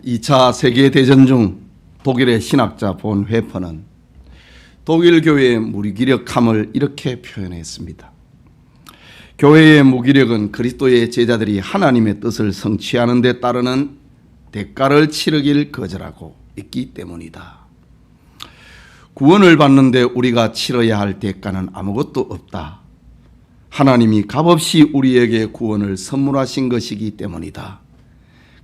2차 세계대전 중 독일의 신학자 본 회퍼는 독일 교회의 무기력함을 이렇게 표현했습니다. 교회의 무기력은 그리스도의 제자들이 하나님의 뜻을 성취하는 데 따르는 대가를 치르길 거절하고 있기 때문이다. 구원을 받는데 우리가 치러야 할 대가는 아무것도 없다. 하나님이 값없이 우리에게 구원을 선물하신 것이기 때문이다.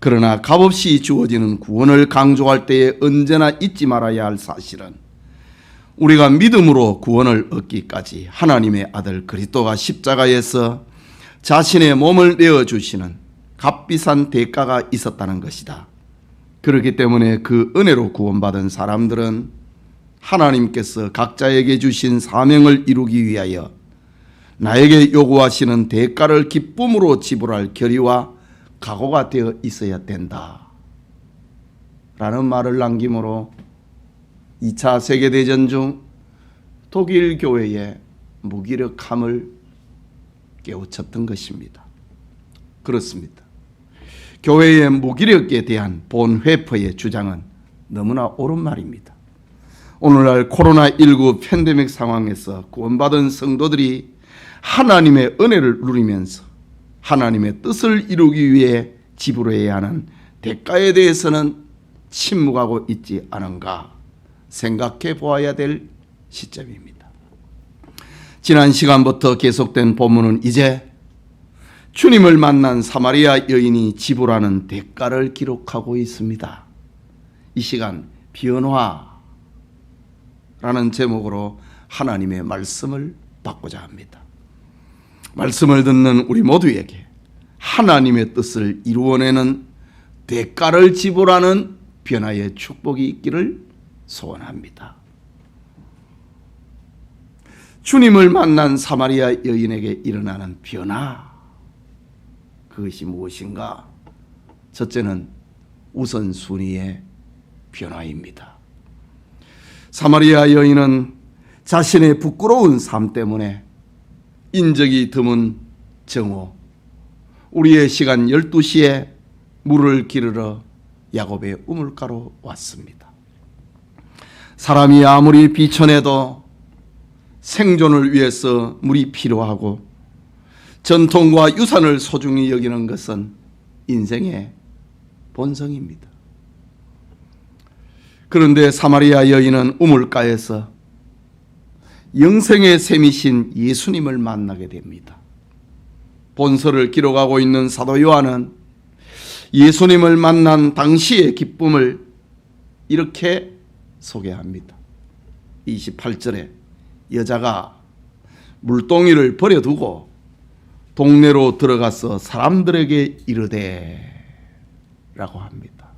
그러나 값없이 주어지는 구원을 강조할 때에 언제나 잊지 말아야 할 사실은 우리가 믿음으로 구원을 얻기까지 하나님의 아들 그리스도가 십자가에서 자신의 몸을 내어주시는 값비싼 대가가 있었다는 것이다. 그렇기 때문에 그 은혜로 구원받은 사람들은 하나님께서 각자에게 주신 사명을 이루기 위하여 나에게 요구하시는 대가를 기쁨으로 지불할 결의와 각오가 되어 있어야 된다 라는 말을 남김으로 2차 세계대전 중 독일 교회의 무기력함을 깨우쳤던 것입니다. 그렇습니다. 교회의 무기력에 대한 본 회퍼의 주장은 너무나 옳은 말입니다. 오늘날 코로나19 팬데믹 상황에서 구원받은 성도들이 하나님의 은혜를 누리면서 하나님의 뜻을 이루기 위해 지불해야 하는 대가에 대해서는 침묵하고 있지 않은가 생각해 보아야 될 시점입니다. 지난 시간부터 계속된 본문은 이제 주님을 만난 사마리아 여인이 지불하는 대가를 기록하고 있습니다. 이 시간 변화라는 제목으로 하나님의 말씀을 받고자 합니다. 말씀을 듣는 우리 모두에게 하나님의 뜻을 이루어내는 대가를 지불하는 변화의 축복이 있기를 소원합니다. 주님을 만난 사마리아 여인에게 일어나는 변화, 그것이 무엇인가? 첫째는 우선순위의 변화입니다. 사마리아 여인은 자신의 부끄러운 삶 때문에 인적이 드문 정오, 우리의 시간 12시에 물을 기르러 야곱의 우물가로 왔습니다. 사람이 아무리 비천해도 생존을 위해서 물이 필요하고 전통과 유산을 소중히 여기는 것은 인생의 본성입니다. 그런데 사마리아 여인은 우물가에서 영생의 샘이신 예수님을 만나게 됩니다. 본서를 기록하고 있는 사도 요한은 예수님을 만난 당시의 기쁨을 이렇게 소개합니다. 28절에 여자가 물동이를 버려두고 동네로 들어가서 사람들에게 이르되 라고 합니다.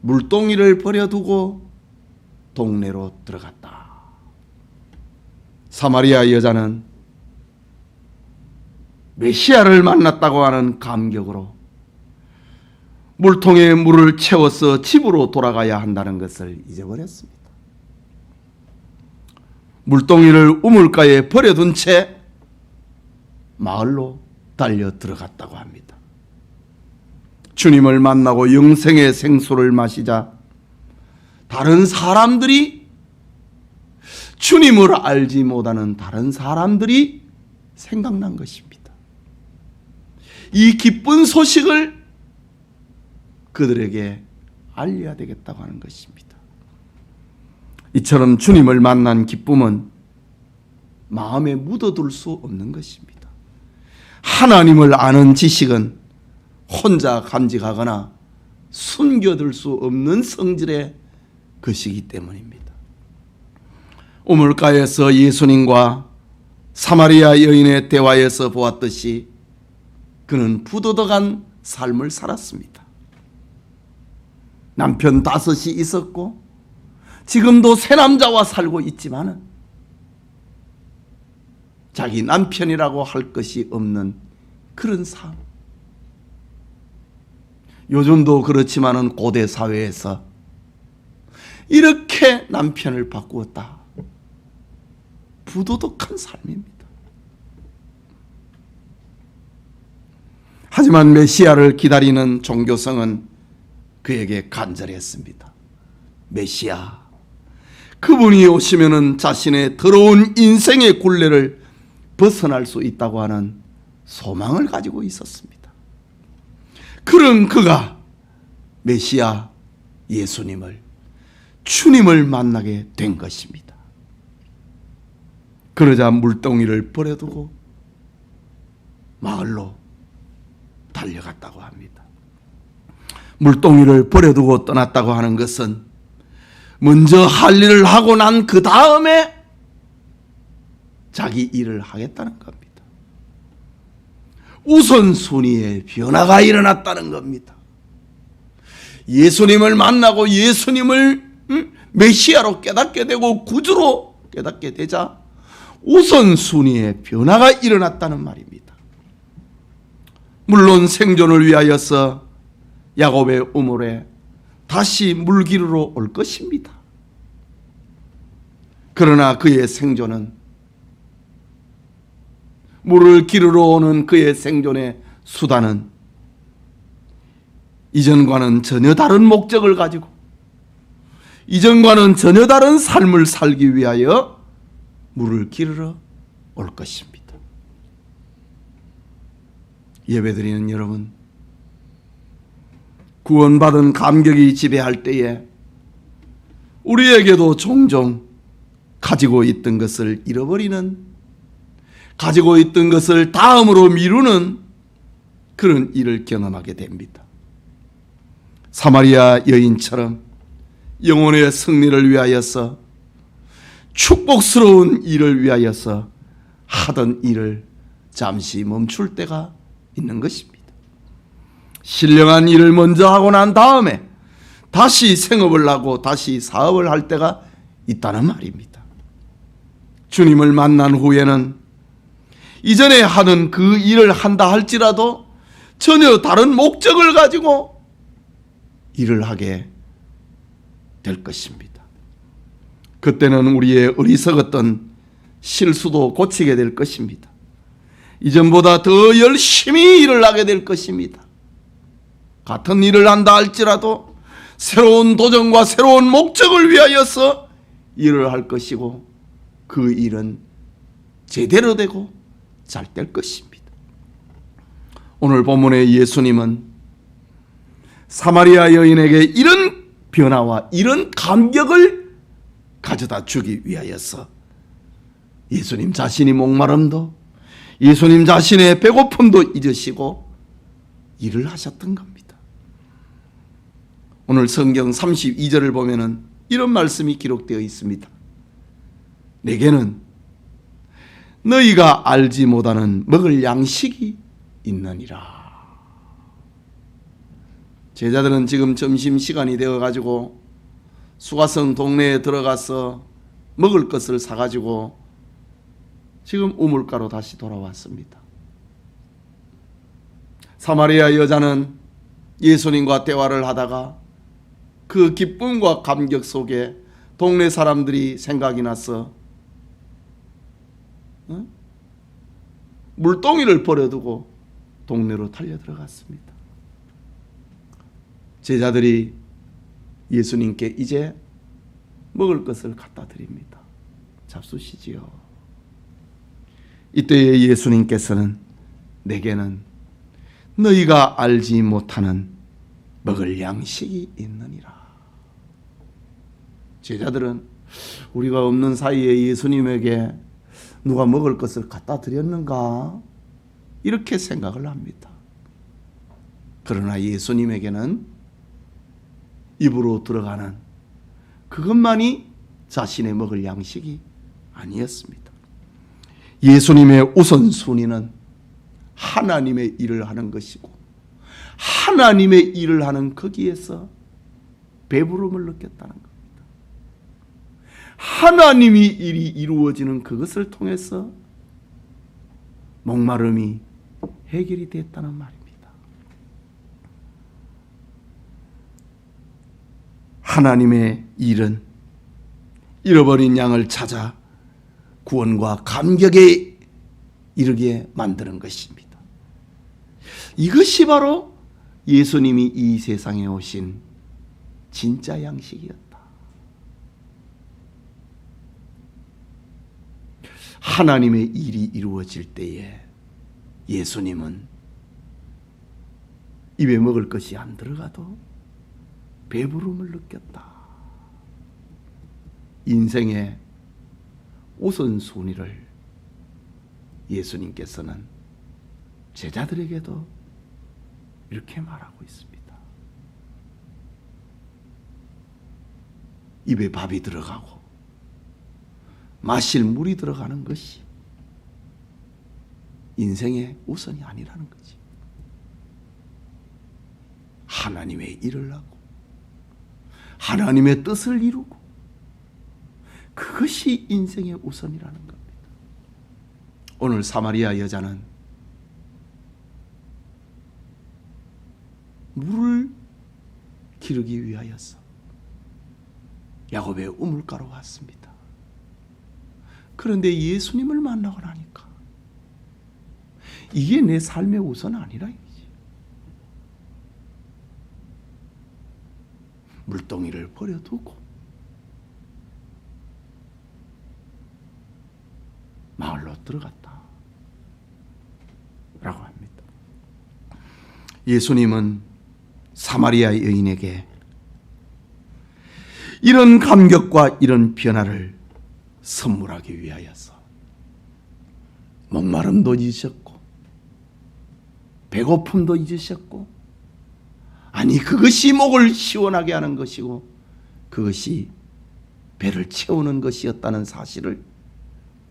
물동이를 버려두고 동네로 들어갔다. 사마리아 여자는 메시아를 만났다고 하는 감격으로 물통에 물을 채워서 집으로 돌아가야 한다는 것을 잊어버렸습니다. 물동이를 우물가에 버려둔 채 마을로 달려 들어갔다고 합니다. 주님을 만나고 영생의 생수를 마시자 다른 사람들이, 주님을 알지 못하는 다른 사람들이 생각난 것입니다. 이 기쁜 소식을 그들에게 알려야 되겠다고 하는 것입니다. 이처럼 주님을 만난 기쁨은 마음에 묻어둘 수 없는 것입니다. 하나님을 아는 지식은 혼자 간직하거나 숨겨둘 수 없는 성질의 것이기 때문입니다. 우물가에서 예수님과 사마리아 여인의 대화에서 보았듯이 그는 부도덕한 삶을 살았습니다. 남편 5이 있었고 지금도 새 남자와 살고 있지만은 자기 남편이라고 할 것이 없는 그런 삶. 요즘도 그렇지만은 고대 사회에서 이렇게 남편을 바꾸었다. 부도덕한 삶입니다. 하지만 메시아를 기다리는 종교성은 그에게 간절했습니다. 메시아, 그분이 오시면은 자신의 더러운 인생의 굴레를 벗어날 수 있다고 하는 소망을 가지고 있었습니다. 그런 그가 메시아 예수님을, 주님을 만나게 된 것입니다. 그러자 물동이를 버려두고 마을로 달려갔다고 합니다. 물동이를 버려두고 떠났다고 하는 것은 먼저 할 일을 하고 난 그 다음에 자기 일을 하겠다는 겁니다. 우선순위의 변화가 일어났다는 겁니다. 예수님을 만나고 예수님을 메시아로 깨닫게 되고 구주로 깨닫게 되자 우선순위의 변화가 일어났다는 말입니다. 물론 생존을 위하여서 야곱의 우물에 다시 물 기르러 올 것입니다. 그러나 그의 생존은, 물을 기르러 오는 그의 생존의 수단은 이전과는 전혀 다른 목적을 가지고 이전과는 전혀 다른 삶을 살기 위하여 물을 기르러 올 것입니다. 예배드리는 여러분, 구원받은 감격이 지배할 때에 우리에게도 종종 가지고 있던 것을 잃어버리는, 가지고 있던 것을 다음으로 미루는 그런 일을 경험하게 됩니다. 사마리아 여인처럼 영혼의 승리를 위하여서, 축복스러운 일을 위하여서 하던 일을 잠시 멈출 때가 있는 것입니다. 신령한 일을 먼저 하고 난 다음에 다시 생업을 하고 다시 사업을 할 때가 있다는 말입니다. 주님을 만난 후에는 이전에 하던 그 일을 한다 할지라도 전혀 다른 목적을 가지고 일을 하게 될 것입니다. 그때는 우리의 어리석었던 실수도 고치게 될 것입니다. 이전보다 더 열심히 일을 하게 될 것입니다. 같은 일을 한다 할지라도 새로운 도전과 새로운 목적을 위하여서 일을 할 것이고 그 일은 제대로 되고 잘 될 것입니다. 오늘 본문의 예수님은 사마리아 여인에게 이런 변화와 이런 감격을 가져다 주기 위하여서 예수님 자신이 목마름도, 예수님 자신의 배고픔도 잊으시고 일을 하셨던 겁니다. 오늘 성경 32절을 보면은 이런 말씀이 기록되어 있습니다. 내게는 너희가 알지 못하는 먹을 양식이 있느니라. 제자들은 지금 점심시간이 되어가지고 수가성 동네에 들어가서 먹을 것을 사가지고 지금 우물가로 다시 돌아왔습니다. 사마리아 여자는 예수님과 대화를 하다가 그 기쁨과 감격 속에 동네 사람들이 생각이 나서 물동이를 버려두고 동네로 달려 들어갔습니다. 제자들이 예수님께 이제 먹을 것을 갖다 드립니다. 잡수시지요. 이때에 예수님께서는 내게는 너희가 알지 못하는 먹을 양식이 있느니라. 제자들은 우리가 없는 사이에 예수님에게 누가 먹을 것을 갖다 드렸는가? 이렇게 생각을 합니다. 그러나 예수님에게는 입으로 들어가는 그것만이 자신의 먹을 양식이 아니었습니다. 예수님의 우선순위는 하나님의 일을 하는 것이고 하나님의 일을 하는 거기에서 배부름을 느꼈다는 겁니다. 하나님이 일이 이루어지는 그것을 통해서 목마름이 해결이 됐다는 말입니다. 하나님의 일은 잃어버린 양을 찾아 구원과 감격에 이르게 만드는 것입니다. 이것이 바로 예수님이 이 세상에 오신 진짜 양식이었다. 하나님의 일이 이루어질 때에 예수님은 입에 먹을 것이 안 들어가도 배부름을 느꼈다. 인생의 우선순위를 예수님께서는 제자들에게도 이렇게 말하고 있습니다. 입에 밥이 들어가고 마실 물이 들어가는 것이 인생의 우선이 아니라는 거지. 하나님의 일을 하고 하나님의 뜻을 이루고 그것이 인생의 우선이라는 겁니다. 오늘 사마리아 여자는 물을 기르기 위하여서 야곱의 우물가로 왔습니다. 그런데 예수님을 만나고 나니까 이게 내 삶의 우선 아니라 이거지. 물동이를 버려두고 마을로 들어갔다 라고 합니다. 예수님은 사마리아 여인에게 이런 감격과 이런 변화를 선물하기 위하여서 목마름도 잊으셨고 배고픔도 잊으셨고, 아니 그것이 목을 시원하게 하는 것이고 그것이 배를 채우는 것이었다는 사실을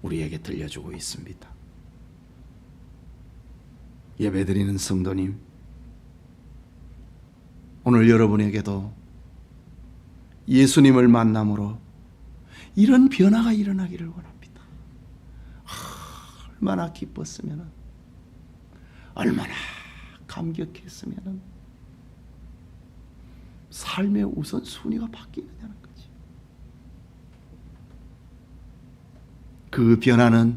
우리에게 들려주고 있습니다. 예배드리는 성도님, 오늘 여러분에게도 예수님을 만남으로 이런 변화가 일어나기를 원합니다. 얼마나 기뻤으면, 얼마나 감격했으면 삶의 우선순위가 바뀌느냐는 거지. 그 변화는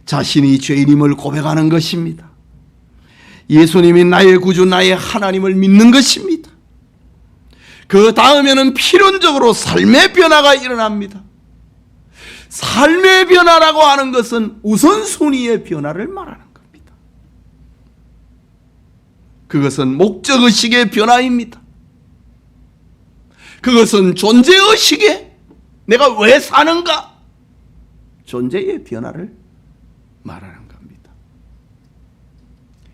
자신이 죄인임을 고백하는 것입니다. 예수님이 나의 구주, 나의 하나님을 믿는 것입니다. 그 다음에는 필연적으로 삶의 변화가 일어납니다. 삶의 변화라고 하는 것은 우선순위의 변화를 말하는 겁니다. 그것은 목적의식의 변화입니다. 그것은 존재의식의, 내가 왜 사는가, 존재의 변화를 말하는 겁니다.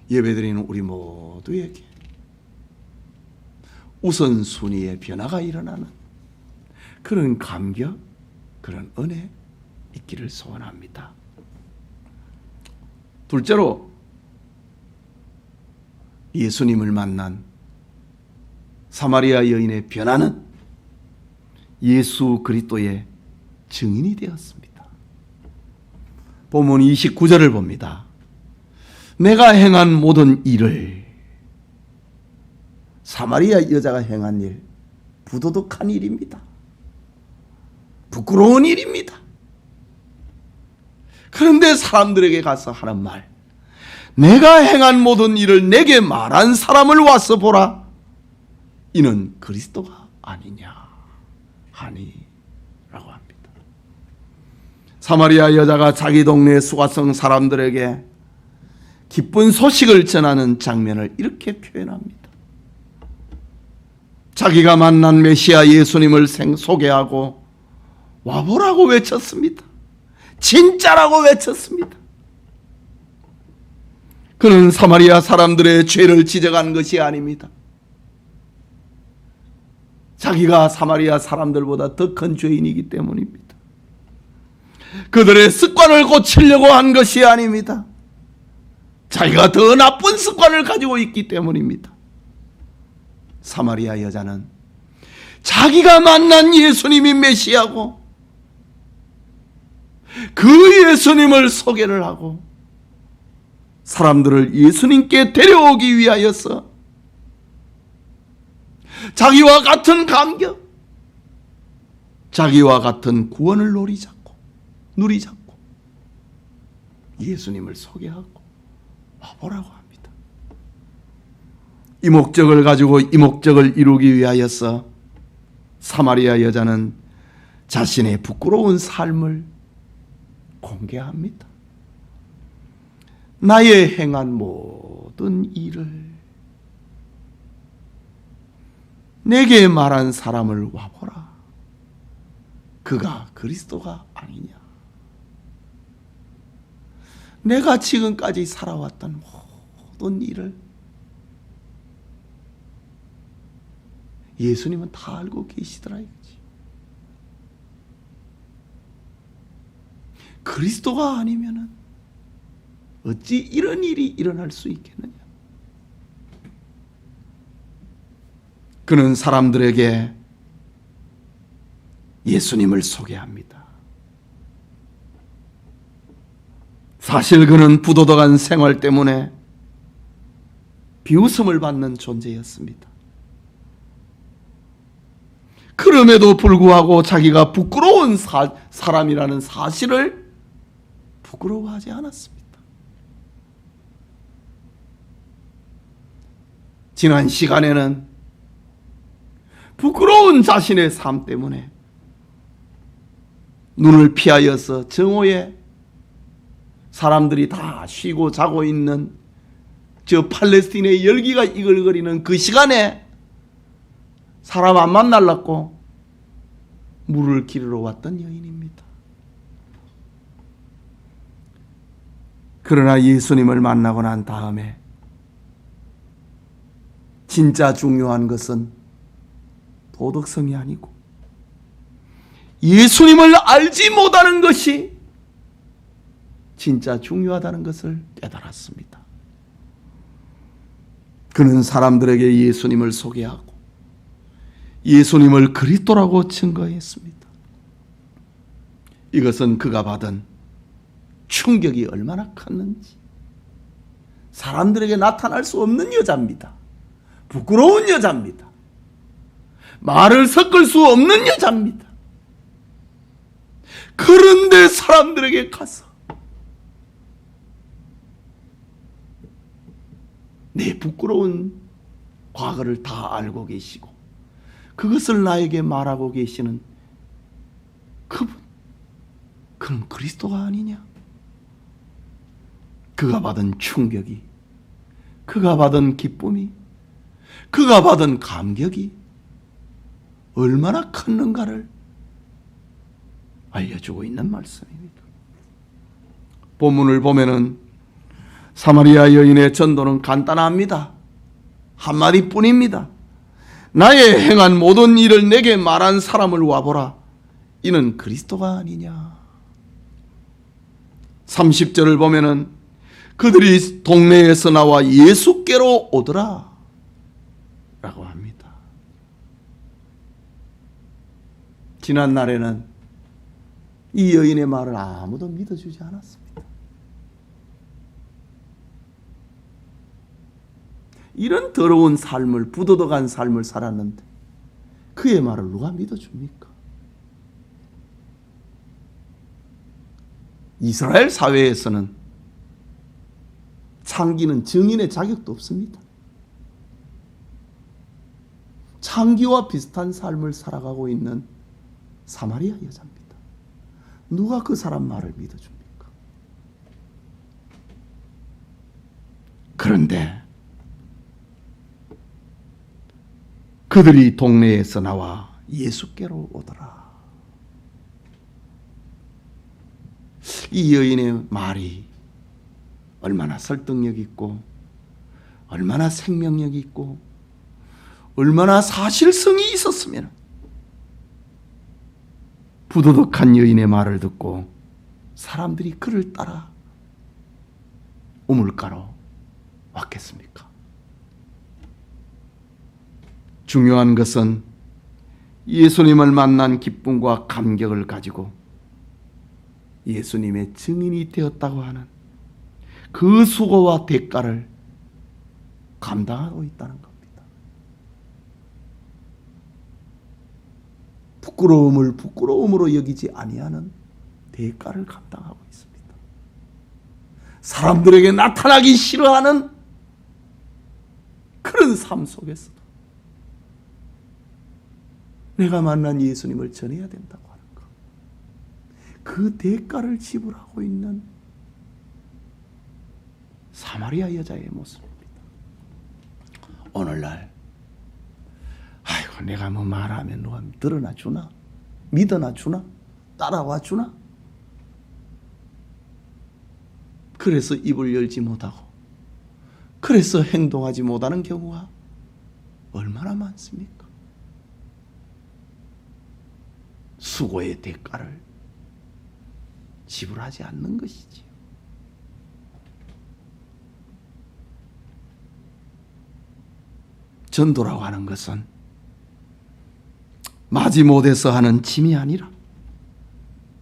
예배드리는 우리 모두에게 우선순위의 변화가 일어나는 그런 감격, 그런 은혜 있기를 소원합니다. 둘째로, 예수님을 만난 사마리아 여인의 변화는 예수 그리스도의 증인이 되었습니다. 본문 29절을 봅니다. 내가 행한 모든 일을, 사마리아 여자가 행한 일, 부도덕한 일입니다. 부끄러운 일입니다. 그런데 사람들에게 가서 하는 말, 내가 행한 모든 일을 내게 말한 사람을 와서 보라. 이는 그리스도가 아니냐 하니 라고 합니다. 사마리아 여자가 자기 동네 수가성 사람들에게 기쁜 소식을 전하는 장면을 이렇게 표현합니다. 자기가 만난 메시아 예수님을 소개하고 와보라고 외쳤습니다. 진짜라고 외쳤습니다. 그는 사마리아 사람들의 죄를 지적한 것이 아닙니다. 자기가 사마리아 사람들보다 더 큰 죄인이기 때문입니다. 그들의 습관을 고치려고 한 것이 아닙니다. 자기가 더 나쁜 습관을 가지고 있기 때문입니다. 사마리아 여자는 자기가 만난 예수님이 메시아고 그 예수님을 소개를 하고 사람들을 예수님께 데려오기 위하여서 자기와 같은 감격, 자기와 같은 구원을 누리잡고 예수님을 소개하고 와보라고 합니다. 이 목적을 가지고 이 목적을 이루기 위하여서 사마리아 여자는 자신의 부끄러운 삶을 공개합니다. 나의 행한 모든 일을 내게 말한 사람을 와보라. 그가 그리스도가 아니냐. 내가 지금까지 살아왔던 모든 일을 예수님은 다 알고 계시더라 이거지. 그리스도가 아니면은 어찌 이런 일이 일어날 수 있겠느냐. 그는 사람들에게 예수님을 소개합니다. 사실 그는 부도덕한 생활 때문에 비웃음을 받는 존재였습니다. 그럼에도 불구하고 자기가 부끄러운 사람이라는 사실을 부끄러워하지 않았습니다. 지난 시간에는 부끄러운 자신의 삶 때문에 눈을 피하여서 정오에 사람들이 다 쉬고 자고 있는 저 팔레스틴의 열기가 이글거리는 그 시간에 사람 안 만나려고 물을 기르러 왔던 여인입니다. 그러나 예수님을 만나고 난 다음에 진짜 중요한 것은 도덕성이 아니고 예수님을 알지 못하는 것이 진짜 중요하다는 것을 깨달았습니다. 그는 사람들에게 예수님을 소개하고 예수님을 그리스도라고 증거했습니다. 이것은 그가 받은 충격이 얼마나 컸는지. 사람들에게 나타날 수 없는 여자입니다. 부끄러운 여자입니다. 말을 섞을 수 없는 여자입니다. 그런데 사람들에게 가서 내 부끄러운 과거를 다 알고 계시고 그것을 나에게 말하고 계시는 그는 그리스도가 아니냐? 그가 받은 충격이, 그가 받은 기쁨이, 그가 받은 감격이 얼마나 컸는가를 알려주고 있는 말씀입니다. 본문을 보면은 사마리아 여인의 전도는 간단합니다. 한마디뿐입니다. 나의 행한 모든 일을 내게 말한 사람을 와보라. 이는 그리스도가 아니냐. 30절을 보면은 그들이 동네에서 나와 예수께로 오더라 라고 합니다. 지난 날에는 이 여인의 말을 아무도 믿어주지 않았습니다. 이런 더러운 삶을, 부도덕한 삶을 살았는데 그의 말을 누가 믿어줍니까? 이스라엘 사회에서는 창기는 증인의 자격도 없습니다. 창기와 비슷한 삶을 살아가고 있는 사마리아 여자입니다. 누가 그 사람 말을 믿어줍니까? 그런데 그들이 동네에서 나와 예수께로 오더라. 이 여인의 말이 얼마나 설득력 있고 얼마나 생명력 있고 얼마나 사실성이 있었으면 부도덕한 여인의 말을 듣고 사람들이 그를 따라 우물가로 왔겠습니까? 중요한 것은 예수님을 만난 기쁨과 감격을 가지고 예수님의 증인이 되었다고 하는 그 수고와 대가를 감당하고 있다는 겁니다. 부끄러움을 부끄러움으로 여기지 아니하는 대가를 감당하고 있습니다. 사람들에게 나타나기 싫어하는 그런 삶 속에서도 내가 만난 예수님을 전해야 된다고 하는 것, 그 대가를 지불하고 있는 사마리아 여자의 모습입니다. 오늘날 아이고 내가 뭐 말하면 누가 들어나 주나? 믿어나 주나? 따라와 주나? 그래서 입을 열지 못하고, 그래서 행동하지 못하는 경우가 얼마나 많습니까? 수고의 대가를 지불하지 않는 것이지요. 전도라고 하는 것은 마지못해서 하는 짐이 아니라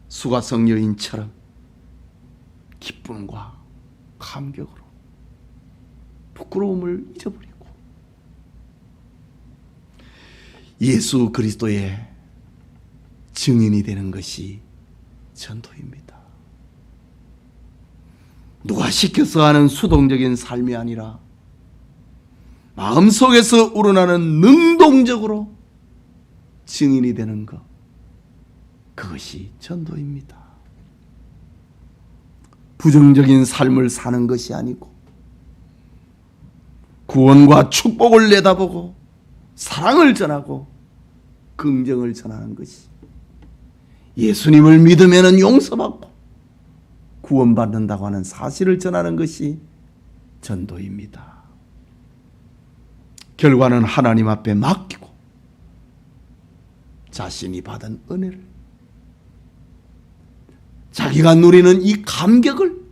수가성 여인처럼 기쁨과 감격으로 부끄러움을 잊어버리고 예수 그리스도의 증인이 되는 것이 전도입니다. 누가 시켜서 하는 수동적인 삶이 아니라 마음속에서 우러나는 능동적으로 증인이 되는 것, 그것이 전도입니다. 부정적인 삶을 사는 것이 아니고 구원과 축복을 내다보고 사랑을 전하고 긍정을 전하는 것이, 예수님을 믿으면 용서받고 구원받는다고 하는 사실을 전하는 것이 전도입니다. 결과는 하나님 앞에 맡기고 자신이 받은 은혜를, 자기가 누리는 이 감격을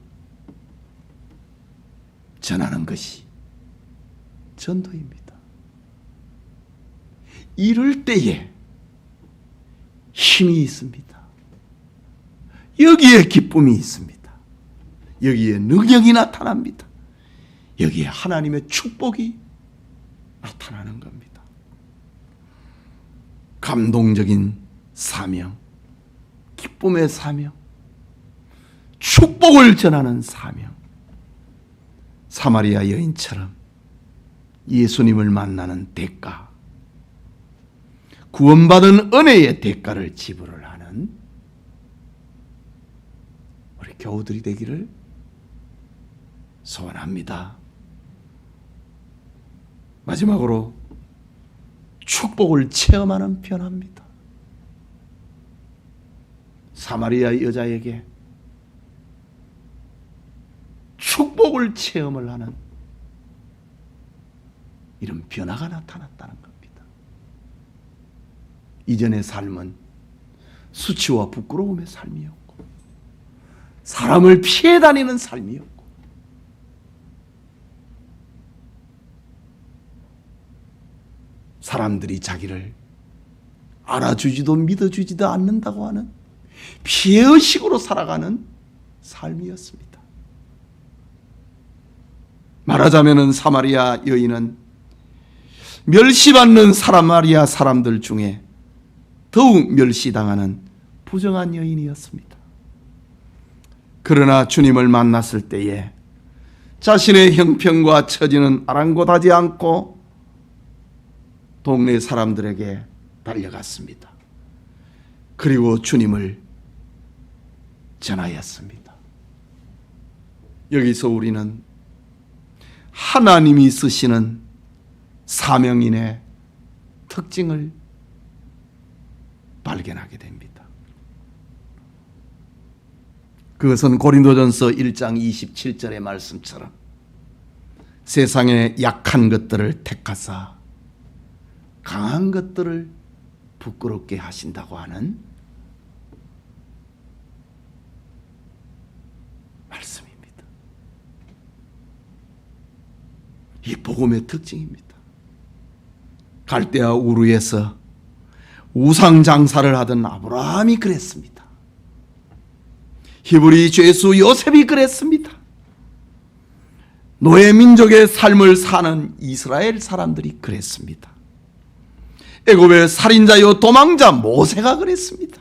전하는 것이 전도입니다. 이럴 때에 힘이 있습니다. 여기에 기쁨이 있습니다. 여기에 능력이 나타납니다. 여기에 하나님의 축복이 나타나는 겁니다. 감동적인 사명, 기쁨의 사명, 축복을 전하는 사명, 사마리아 여인처럼 예수님을 만나는 대가, 구원받은 은혜의 대가를 지불을 하는 우리 교우들이 되기를 소원합니다. 마지막으로 축복을 체험하는 변화입니다. 사마리아 여자에게 축복을 체험을 하는 이런 변화가 나타났다는 겁니다. 이전의 삶은 수치와 부끄러움의 삶이었고 사람을 피해 다니는 삶이었고 사람들이 자기를 알아주지도 믿어주지도 않는다고 하는 피해의식으로 살아가는 삶이었습니다. 말하자면 사마리아 여인은 멸시받는 사마리아 사람들 중에 더욱 멸시당하는 부정한 여인이었습니다. 그러나 주님을 만났을 때에 자신의 형편과 처지는 아랑곳하지 않고 동네 사람들에게 달려갔습니다. 그리고 주님을 전하였습니다. 여기서 우리는 하나님이 쓰시는 사명인의 특징을 발견하게 됩니다. 그것은 고린도전서 1장 27절의 말씀처럼 세상의 약한 것들을 택하사 강한 것들을 부끄럽게 하신다고 하는 말씀입니다. 이 복음의 특징입니다. 갈대아 우르에서 우상 장사를 하던 아브라함이 그랬습니다. 히브리 죄수 요셉이 그랬습니다. 노예 민족의 삶을 사는 이스라엘 사람들이 그랬습니다. 애굽의 살인자요 도망자 모세가 그랬습니다.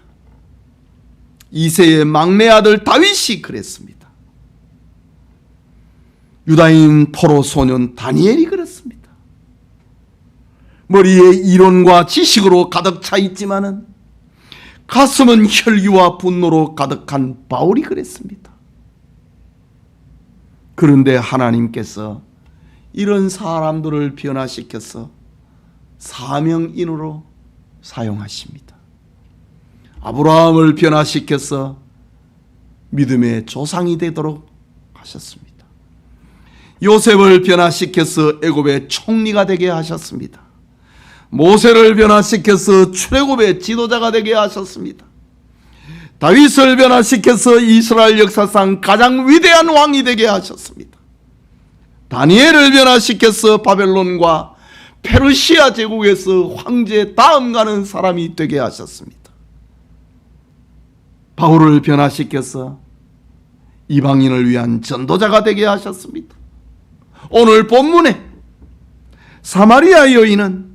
이새의 막내 아들 다윗이 그랬습니다. 유다인 포로 소년 다니엘이 그랬습니다. 머리에 이론과 지식으로 가득 차 있지만은 가슴은 혈기와 분노로 가득한 바울이 그랬습니다. 그런데 하나님께서 이런 사람들을 변화시켜서 사명인으로 사용하십니다. 아브라함을 변화시켜서 믿음의 조상이 되도록 하셨습니다. 요셉을 변화시켜서 애굽의 총리가 되게 하셨습니다. 모세를 변화시켜서 출애굽의 지도자가 되게 하셨습니다. 다윗을 변화시켜서 이스라엘 역사상 가장 위대한 왕이 되게 하셨습니다. 다니엘을 변화시켜서 바벨론과 페르시아 제국에서 황제 다음 가는 사람이 되게 하셨습니다. 바울을 변화시켜서 이방인을 위한 전도자가 되게 하셨습니다. 오늘 본문에 사마리아 여인은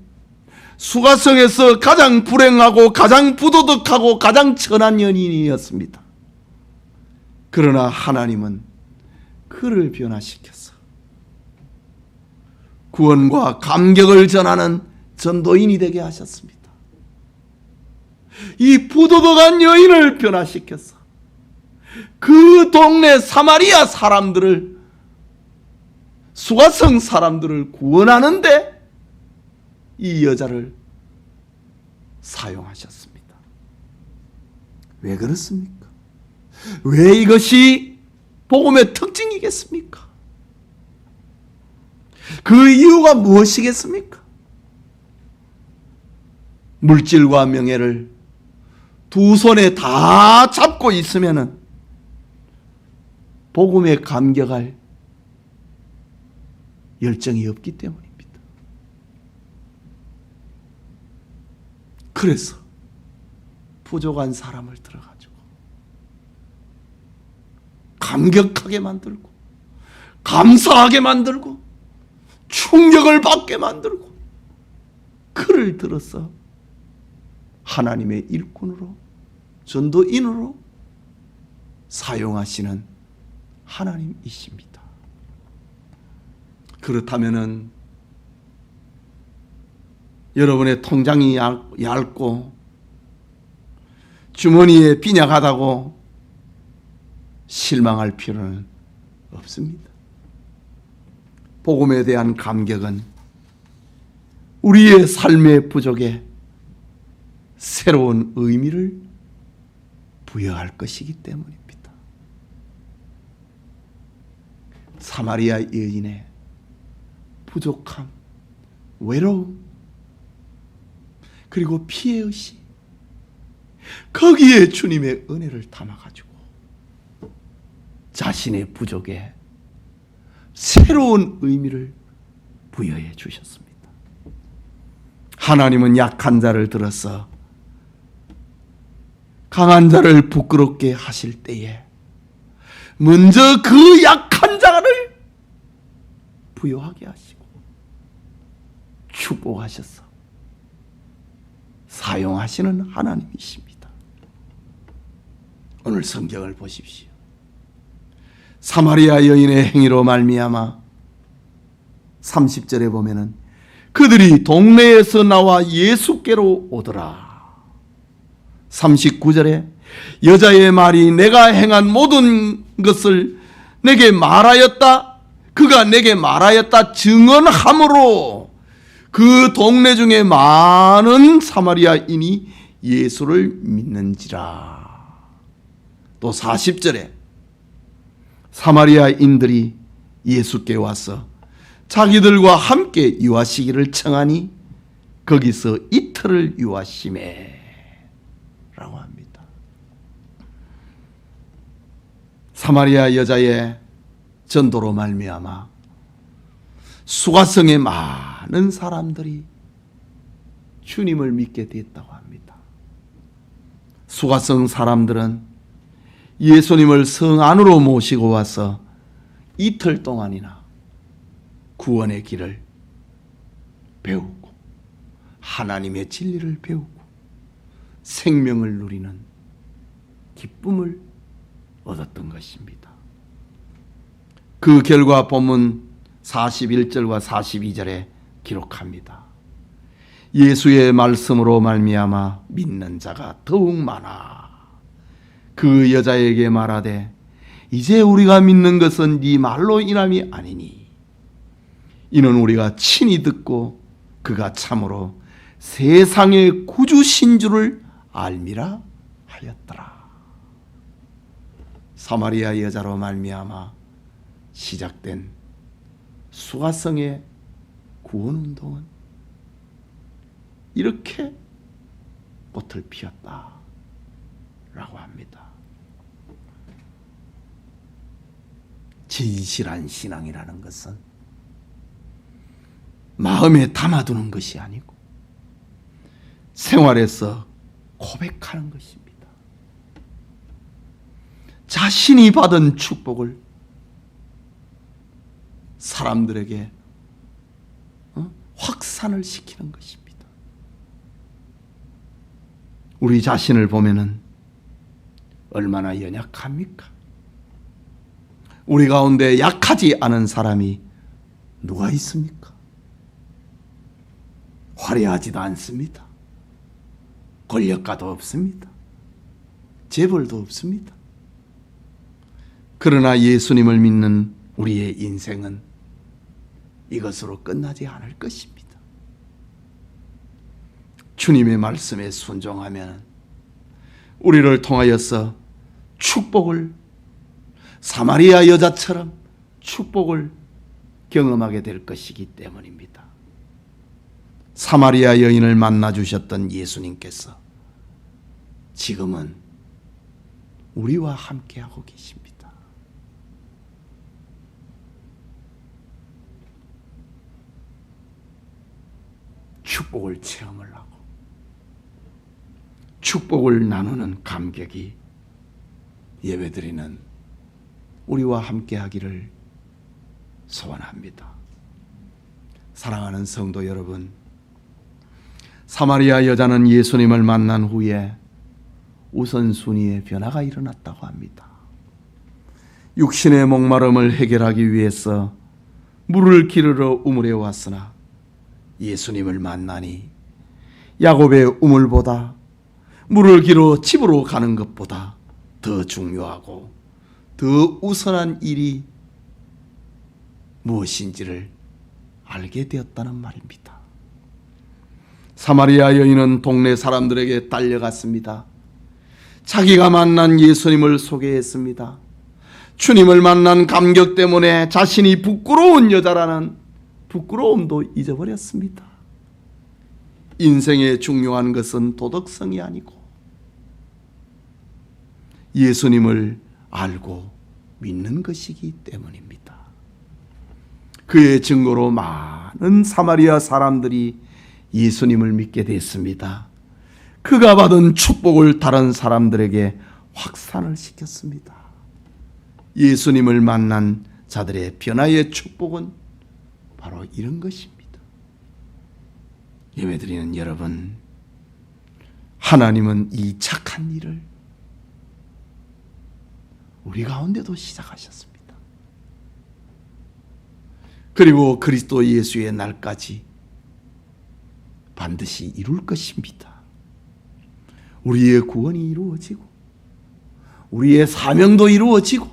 수가성에서 가장 불행하고 가장 부도덕하고 가장 천한 연인이었습니다. 그러나 하나님은 그를 변화시켜서 구원과 감격을 전하는 전도인이 되게 하셨습니다. 이 부도덕한 여인을 변화시켜서 그 동네 사마리아 사람들을, 수가성 사람들을 구원하는데 이 여자를 사용하셨습니다. 왜 그렇습니까? 왜 이것이 복음의 특징이겠습니까? 그 이유가 무엇이겠습니까? 물질과 명예를 두 손에 다 잡고 있으면은 복음에 감격할 열정이 없기 때문입니다. 그래서 부족한 사람을 들어가지고 감격하게 만들고 감사하게 만들고 충격을 받게 만들고 그를 들어서 하나님의 일꾼으로 전도인으로 사용하시는 하나님이십니다. 그렇다면은 여러분의 통장이 얇고 주머니에 빈약하다고 실망할 필요는 없습니다. 복음에 대한 감격은 우리의 삶의 부족에 새로운 의미를 부여할 것이기 때문입니다. 사마리아 여인의 부족함, 외로움, 그리고 피해의식, 거기에 주님의 은혜를 담아가지고 자신의 부족에 새로운 의미를 부여해 주셨습니다. 하나님은 약한 자를 들어서 강한 자를 부끄럽게 하실 때에 먼저 그 약한 자를 부여하게 하시고 축복하셔서 사용하시는 하나님이십니다. 오늘 성경을 보십시오. 사마리아 여인의 행위로 말미암아 30절에 보면은 그들이 동네에서 나와 예수께로 오더라. 39절에 여자의 말이 내가 행한 모든 것을 내게 말하였다. 그가 내게 말하였다 증언함으로 그 동네 중에 많은 사마리아인이 예수를 믿는지라. 또 40절에 사마리아인들이 예수께 와서 자기들과 함께 유하시기를 청하니 거기서 이틀을 유하시매 라고 합니다. 사마리아 여자의 전도로 말미암아 수가성의 많은 사람들이 주님을 믿게 됐다고 합니다. 수가성 사람들은 예수님을 성 안으로 모시고 와서 이틀 동안이나 구원의 길을 배우고 하나님의 진리를 배우고 생명을 누리는 기쁨을 얻었던 것입니다. 그 결과 본문 41절과 42절에 기록합니다. 예수의 말씀으로 말미암아 믿는 자가 더욱 많아. 그 여자에게 말하되 이제 우리가 믿는 것은 네 말로 인함이 아니니 이는 우리가 친히 듣고 그가 참으로 세상의 구주신 줄을 알미라 하였더라. 사마리아 여자로 말미암아 시작된 수가성의 구원운동은 이렇게 꽃을 피웠다 라고 합니다. 진실한 신앙이라는 것은 마음에 담아두는 것이 아니고 생활에서 고백하는 것입니다. 자신이 받은 축복을 사람들에게 확산을 시키는 것입니다. 우리 자신을 보면은 얼마나 연약합니까? 우리 가운데 약하지 않은 사람이 누가 있습니까? 화려하지도 않습니다. 권력가도 없습니다. 재벌도 없습니다. 그러나 예수님을 믿는 우리의 인생은 이것으로 끝나지 않을 것입니다. 주님의 말씀에 순종하면 우리를 통하여서 축복을 사마리아 여자처럼 축복을 경험하게 될 것이기 때문입니다. 사마리아 여인을 만나 주셨던 예수님께서 지금은 우리와 함께하고 계십니다. 축복을 체험을 하고 축복을 나누는 감격이 예배드리는 우리와 함께하기를 소원합니다. 사랑하는 성도 여러분, 사마리아 여자는 예수님을 만난 후에 우선순위의 변화가 일어났다고 합니다. 육신의 목마름을 해결하기 위해서 물을 기르러 우물에 왔으나 예수님을 만나니 야곱의 우물보다 물을 기르러 집으로 가는 것보다 더 중요하고 더 우선한 일이 무엇인지를 알게 되었다는 말입니다. 사마리아 여인은 동네 사람들에게 딸려갔습니다. 자기가 만난 예수님을 소개했습니다. 주님을 만난 감격 때문에 자신이 부끄러운 여자라는 부끄러움도 잊어버렸습니다. 인생에 중요한 것은 도덕성이 아니고 예수님을 알고 믿는 것이기 때문입니다. 그의 증거로 많은 사마리아 사람들이 예수님을 믿게 됐습니다. 그가 받은 축복을 다른 사람들에게 확산을 시켰습니다. 예수님을 만난 자들의 변화의 축복은 바로 이런 것입니다. 예배드리는 여러분, 하나님은 이 착한 일을 우리 가운데도 시작하셨습니다. 그리고 그리스도 예수의 날까지 반드시 이룰 것입니다. 우리의 구원이 이루어지고 우리의 사명도 이루어지고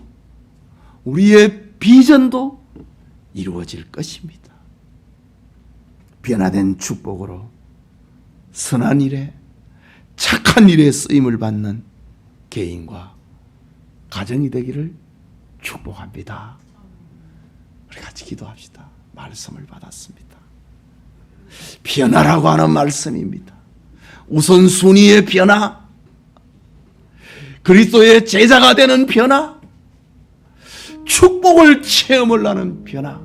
우리의 비전도 이루어질 것입니다. 변화된 축복으로 선한 일에 착한 일에 쓰임을 받는 개인과 가정이 되기를 축복합니다. 우리 같이 기도합시다. 말씀을 받았습니다. 변화라고 하는 말씀입니다. 우선순위의 변화, 그리스도의 제자가 되는 변화, 축복을 체험을 하는 변화,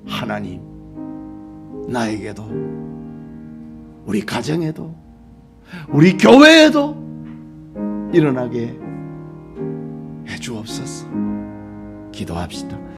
하나님 나에게도 우리 가정에도 우리 교회에도 일어나게 해주옵소서. 기도합시다.